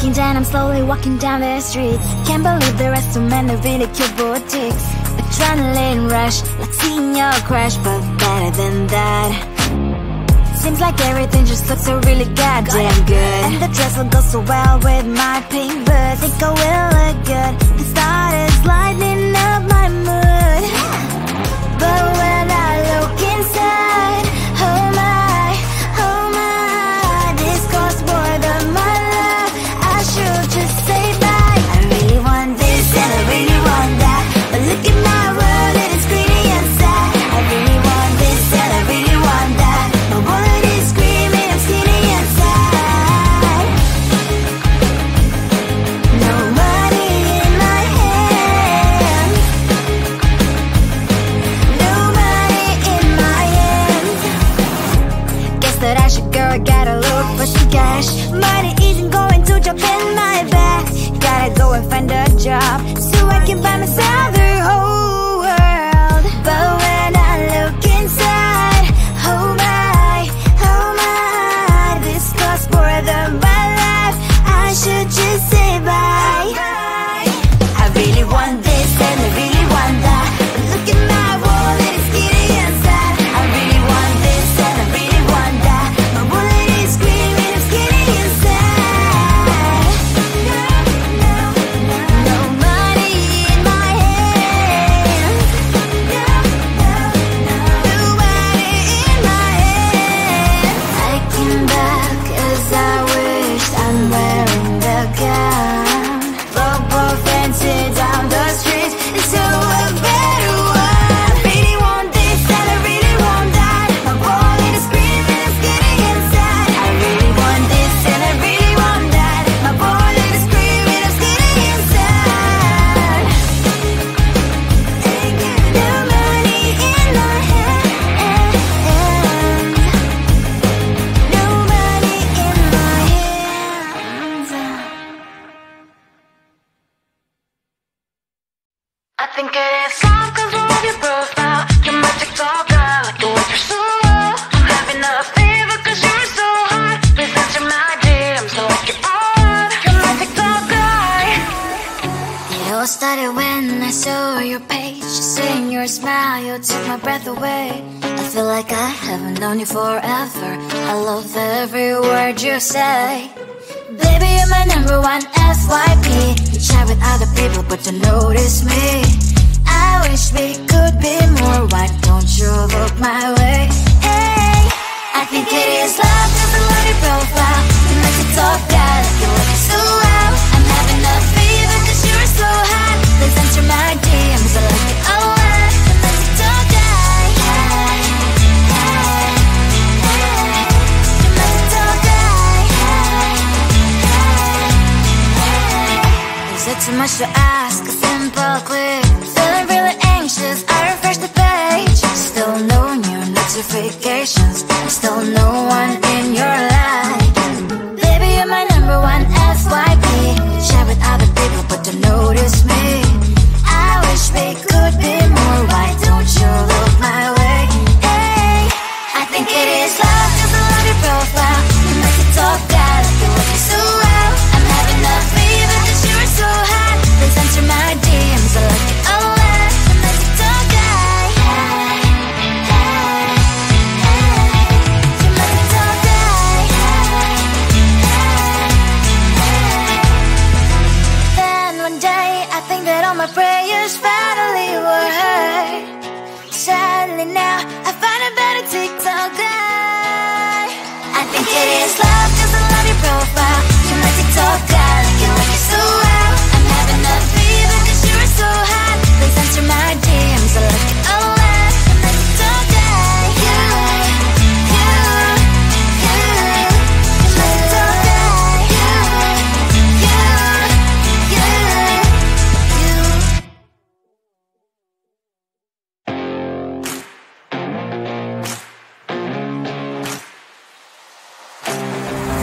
Breaking down, I'm slowly walking down the streets. Can't believe there are so many really cute boutiques. Adrenaline rush, like seeing your crush, but better than that. Seems like everything just looks so really goddamn good. And the dress will go so well with my pink boots. Think I will look good. The start is lighting up my mood. But when I look inside, oh my, this costs more than my love. I should just say bye. I really want this and I really want that, but look at my world, it is greedy and sad. I really want this and I really want that, my wallet is screaming, I'm skinny and sad. No money in my hand, no money in my hand. Guess that I should go, I gotta look for some cash. Money isn't going to drop in my bag. Gotta go and find a job so I can buy myself the whole world. But when I look inside, oh my, this costs more than my life. I should just say bye. I really want this and I really want that, but look at my wallet, it's skinny and sad. I really want this and I really want that, my wallet is screaming, I'm skinny and sad. No money in my hand, no money in my hand. I came back as I wished, I'm wearing the gown. Robo fancy down the streets into a better one. I really want this and I really want that, my wallet is screaming, I'm skinny inside. I really want this and I really want that, my wallet is screaming, I'm skinny inside. No money in my hand, no money in my hands. I think it is soft cause I love your profile. You're my TikToker, like the way you're so low. I'm having a fever cause you're so hot. Please answer my DMs so I can on. You're my TikToker. It all started when I saw your page. Seeing your smile, you took my breath away. I feel like I haven't known you forever. I love every word you say. Baby, you're my number one FYP. You chat with other people but don't notice me. I wish we could be more. Why don't you look my way? Hey, I think it is love cause I love your profile. You make it talk that you look so well. I'm having a fever cause you're so hot. Please answer my DMs, I like it a lot. You make it talk that, you make it talk that. Is it too much to ask? A simple click. Feeling really anxious, I refresh the page. Still no new notifications, still no one in your life. Baby, you're my number one FYP. You chat with other people but don't notice me. I wish we could be more. Why don't you look my way? Hey, I think it is love cause I love your profile. You make it talk that you look so well. I'm having a fever cause you're so hot. Please answer my DMs, I like it a lot. You make it talk that, you make it talk that. Then one day I think that all my prayers finally were heard. Sadly now I find a better TikTok guy. I think it is love cause I love your profile. You make it talk guy, you like it so well. I'm having a fever cause you're so hot. Please answer my DMs, I like it a lot. You make it talk guy, you make it talk guy,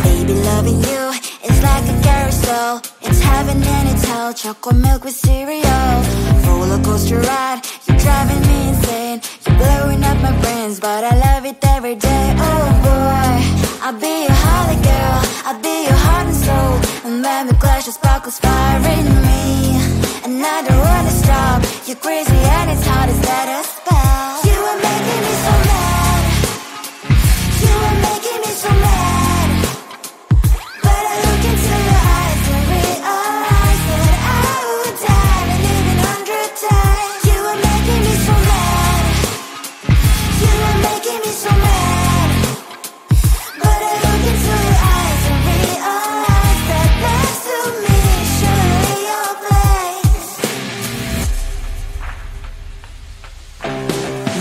Baby, loving you is like a carousel. It's heaven and it's hell. Chocolate milk with cereal. Roller coaster ride, you're driving me insane. You're blowing up my brains, but I love it every day. Oh boy, I'll be your holly girl, I'll be your heart and soul. And when we flash of sparkles fire in me, and I don't wanna stop. You're crazy and it's hard as let us spell. You are making me so mad. You are making me so mad. But I look into your eyes and realize that I would die and live 100 times. You are making me so mad. You are making me so mad. But I look into your eyes and realize that next to me surely your place.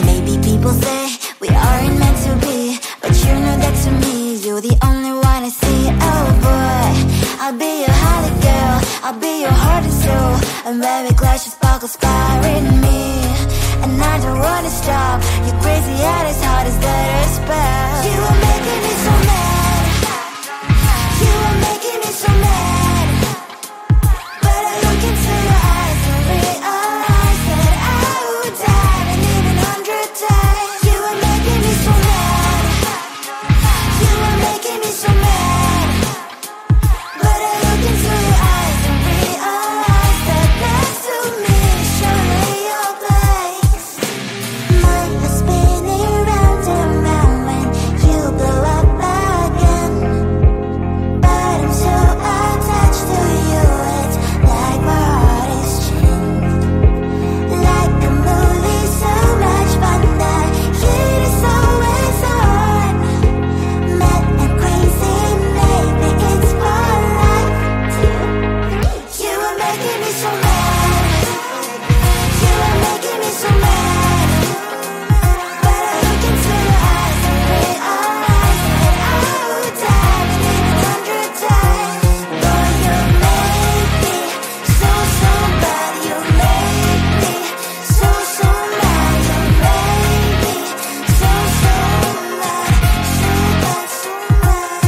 Maybe people say we aren't meant to be, but you know that to me you're the only one I see. Oh boy, I'll be your holly girl, I'll be your heart and soul, and baby clash of sparkles fire in me, and I don't wanna stop. You're crazy and as hard as let her spell. You are making me so mad. You are making me so mad. But I look into your eyes and realize that I would die and live 100 times. You are making me so mad. You are making me so mad. But I look into your eyes and realize that next to me surely your place. Mind is spinning round and round when you blow up again. But I'm so attached to you, it's like my heart is chained. Like a movie, so much fun that heat is always on. Mad and crazy, maybe it's for life. 2, 3. You are making me so mad. You are making me so mad. But I look into your eyes and realize that I would die and live 100 times. Boy, you make me so, so bad. You make me so, so mad. You make me so, so mad. So bad, so mad, so mad.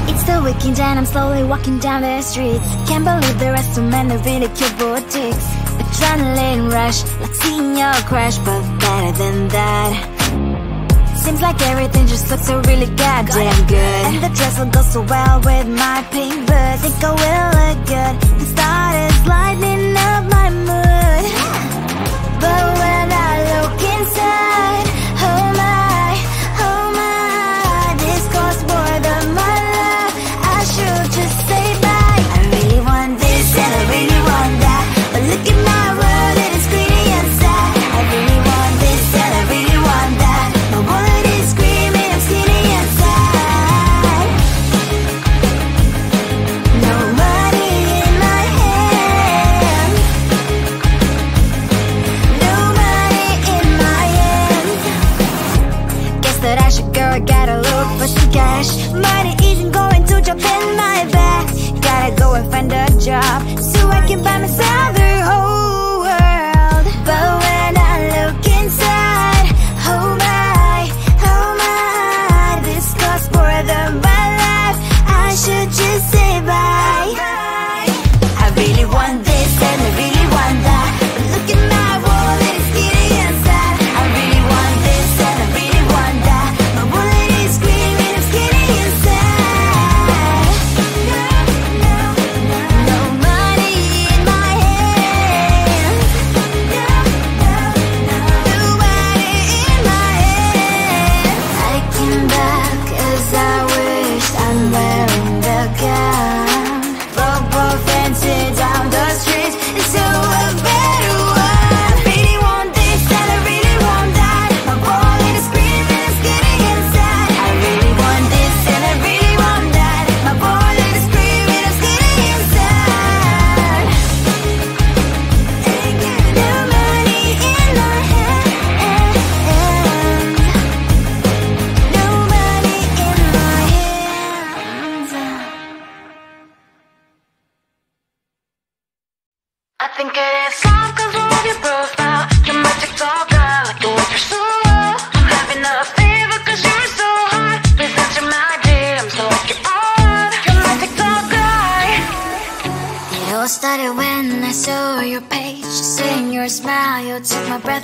It's the weekend and I'm slowly walking down the streets. Can't believe there are so many really cute boutiques. Adrenaline rush, like seeing your crush, but better than that. Seems like everything just looks so really goddamn good, and the dress will go so well with my pink boots. Think I will look good. The start is lighting up my mood. But when I look inside, oh my, this costs more than my love. I should just say bye. I really want this and I really want that, but look at my world, it is pretty and sad. I really want this and I really want that. My wallet is screaming, I'm skinny and sad. No money in my hand. No money in my hand. Guess that I should go, I gotta look for some cash. Money isn't going to jump in my bag. Gotta go and find a job so I can buy myself the whole world. But when I look inside, oh my, this costs more than my life. I should just say bye. I really want this and I really want that, but look at my wallet, it's skinny and sad. I really want this and I really want that. My wallet is screaming, I'm skinny and sad. No money in my hand.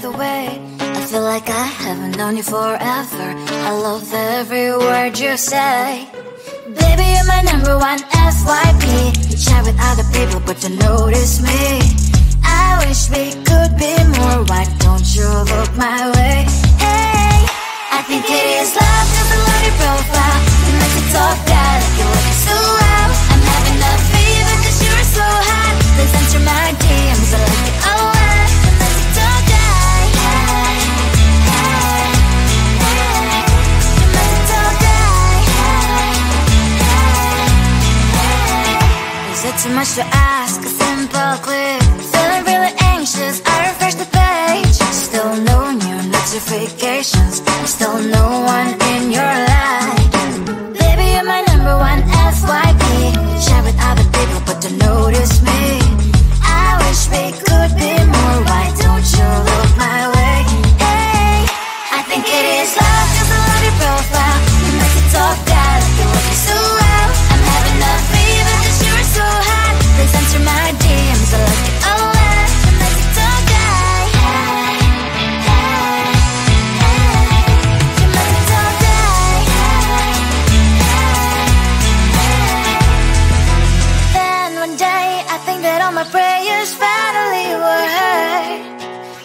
the way. I feel like I haven't known you forever. I love every word you say. Baby, you're my number one FYP. You chat with other people but don't notice me. I wish we could be more. Why don't you look my way? Hey, I think it is love, cause I love your profile. You make me talk bad, like you look so well. I'm having a fever cause you're so hot. Please answer my DMs, I like it a lot. You make me talk bad. Hey, hey, hey. You make me talk bad. Hey, hey. Is it too much to ask? A simple click. Feeling really anxious, I refresh the page. Still no new notifications. Still no one in your life. Baby, you're my number one FYP. Share with other people but don't notice me. I wish we could be more. Why don't you look my way? Hey, I think it is love cause I love your profile. You make it talk bad, like you look so well. I'm having a fever cause you're so hot. Please answer my DMs, I like it a lot. You make it talk bad. Hey, hey, hey. You make it talk bad. Then one day I think that all my prayers finally were heard.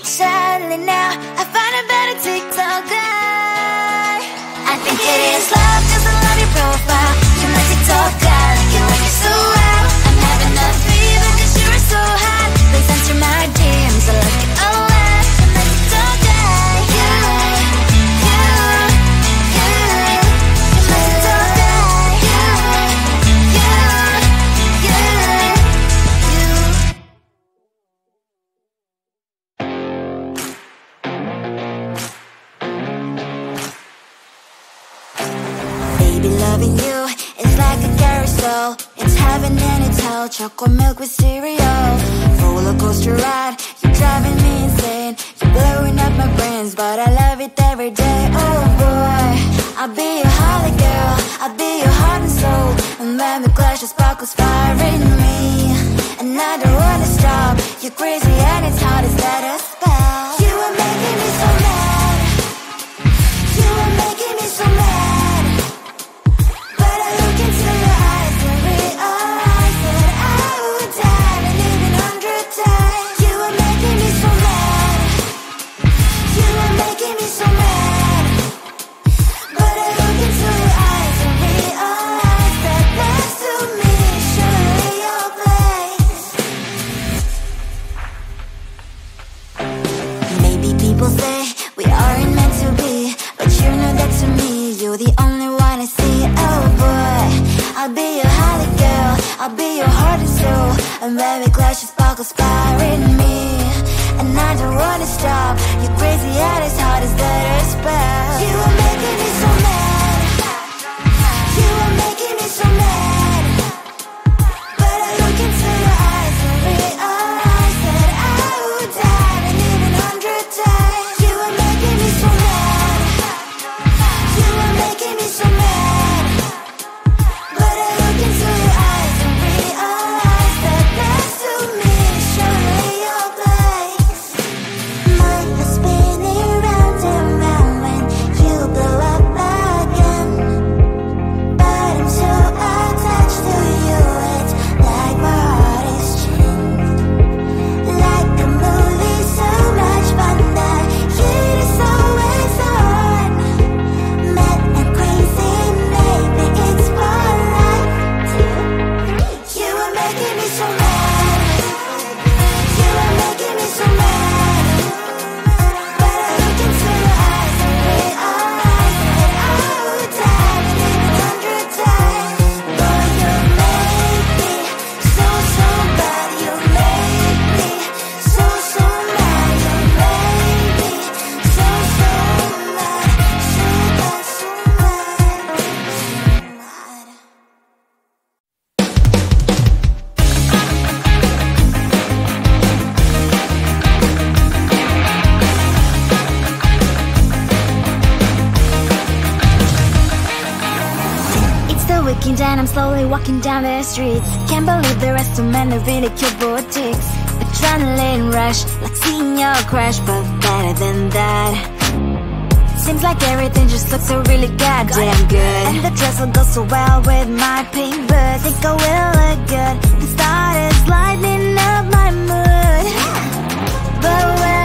Sadly now I find a better TikTok guy. I think it is love cause I love your profile. You make it talk bad, like you like it so well. I'm having a fever cause you're so hot. Please answer my DMs, I like it a lot. You make it talk bad. You make it talk bad. Baby, loving you is like a carousel. It's heaven and it's hell. Chocolate milk with cereal. Roller coaster ride, you're driving me insane. You're blowing up my brains, but I love it every day. Oh boy, I'll be your holly girl. I'll be your heart and soul. And when the clash of sparkles fire in me, and I don't wanna stop. You're crazy and it's hard as that a spell. You are making me so mad. You are making me so mad. But I look into your eyes and realize that I would die and even 100 times. You are making me so mad. You are making me so mad. But I look into your eyes and realize that next to me is surely your place. Maybe people say we aren't meant to be, but you know that to me you're the only one I see. Oh boy, I'll be your holly girl. I'll be your heart and soul. And when we clash, your sparkles fire in me, and I don't wanna stop. You're crazy and as hard as that a spell. You are making me so mad. You are making me so mad. But I look into your eyes and realize that I would die and even 100 times. You are making me so mad. You are making me so mad. But I look into your eyes and realize that next to me is surely your place. My heart spinning round and round when you blow up again. But I'm so attached to you, it's like my heart is chained. Like a movie, so much fun that heat is always on. Mad and crazy, maybe it's for life. 2, 3. You are making me so mad. You are making me so mad. But I look into your eyes and realize that I would die and even 100 times. Boy, you make me so, so bad. You make me so, so mad. You make me so, so mad. So bad, so mad, so mad. It's the weekend and I'm slowly walking down the streets. Can't believe there are so many really cute boutiques. But adrenaline rush, like seeing your crush, but better than that. Seems like everything just looks so really goddamn good, and the dress will go so well with my pink boots. Think I will look good, the start is lighting up my mood. But when